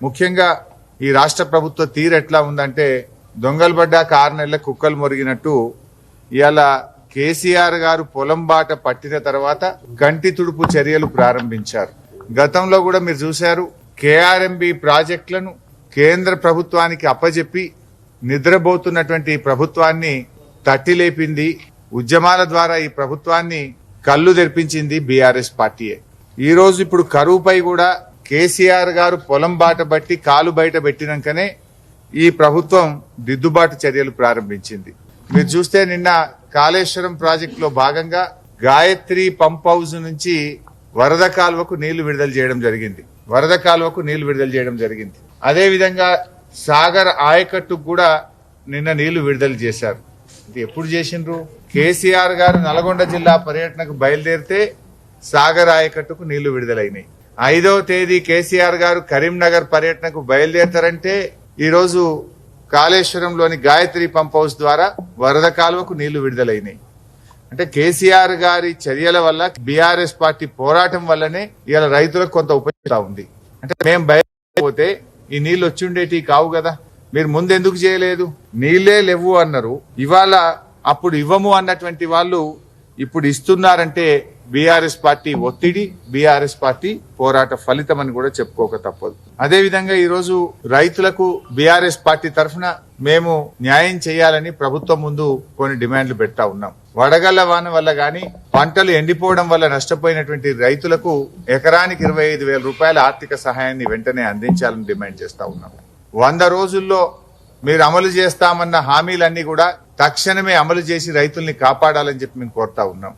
ముఖ్యంగా ఈ రాష్ట్ర ప్రభుత్వ తీరు ఎట్లా ఉందంటే దొంగలు పడ్డాక 6 నెలల కుక్కలు మొరిగినట్టు ఇవాళ కేసీఆర్ గారు పొలం బాట పట్టిన తర్వాత కంటి తుడుపు చర్యలు ప్రారంభించారు. గతంలో కూడా మీరు చూశారు, కేఆర్ఎంబి ప్రాజెక్టులను కేంద్ర ప్రభుత్వానికి అప్పజెప్పి నిద్రపోతున్నటువంటి ఈ ప్రభుత్వాన్ని తట్టిలేపింది. ఉద్యమాల ద్వారా ఈ ప్రభుత్వాన్ని కళ్ళు తెరిపించింది బీఆర్ఎస్ పార్టీయే. ఈ రోజు ఇప్పుడు కరువుపై కూడా కేసీఆర్ గారు పొలం బాట బట్టి కాలు బయట పెట్టినాకనే ఈ ప్రభుత్వం దిద్దుబాటు చర్యలు ప్రారంభించింది. మీరు చూస్తే నిన్న కాళేశ్వరం ప్రాజెక్టులో భాగంగా గాయత్రి పంప్ హౌస్ నుంచి వరద కాలువకు నీళ్లు విడుదల చేయడం జరిగింది. అదే విధంగా సాగర్ ఆయకట్టుకు కూడా నిన్న నీళ్లు విడుదల చేశారు. ఇది ఎప్పుడు చేసిండ్రు? కేసీఆర్ గారు నల్గొండ జిల్లా పర్యటనకు బయలుదేరితే సాగర్ ఆయకట్టుకు నీళ్లు విడుదలైనాయి. 5వ తేదీ కేసీఆర్ గారు కరీంనగర్ పర్యటనకు బయలుదేరతారంటే ఈరోజు కాళేశ్వరంలోని గాయత్రి పంప్ హౌస్ ద్వారా వరద కాలువకు నీళ్లు విడుదలైనాయి. అంటే కేసీఆర్ గారి చర్యల వల్ల, బీఆర్ఎస్ పార్టీ పోరాటం వల్లనే ఇవాళ రైతులకు కొంత ఉపయోగం ఉంది. అంటే మేము బయలుపోతే ఈ నీళ్లు వచ్చిండేటి కావు కదా, మీరు ముందెందుకు చేయలేదు? నీళ్లే లేవు అన్నారు, ఇవాళ అప్పుడు ఇవ్వము అన్నటువంటి వాళ్ళు ఇప్పుడు ఇస్తున్నారంటే బీఆర్ఎస్ పార్టీ ఒత్తిడి, బీఆర్ఎస్ పార్టీ పోరాట ఫలితం అని కూడా చెప్పుకోక తప్పదు. అదే విధంగా ఈ రోజు రైతులకు బీఆర్ఎస్ పార్టీ తరఫున మేము న్యాయం చేయాలని ప్రభుత్వం ముందు కొన్ని డిమాండ్లు పెడతా ఉన్నాం. వడగళ్ల వాన వల్ల గాని, పంటలు ఎండిపోవడం వల్ల నష్టపోయినటువంటి రైతులకు ఎకరానికి 25,000 రూపాయల ఆర్థిక సహాయాన్ని వెంటనే అందించాలని డిమాండ్ చేస్తా ఉన్నాం. 100 రోజుల్లో మీరు అమలు చేస్తామన్న హామీలన్నీ కూడా తక్షణమే అమలు చేసి రైతుల్ని కాపాడాలని చెప్పి మేము కోరుతా ఉన్నాం.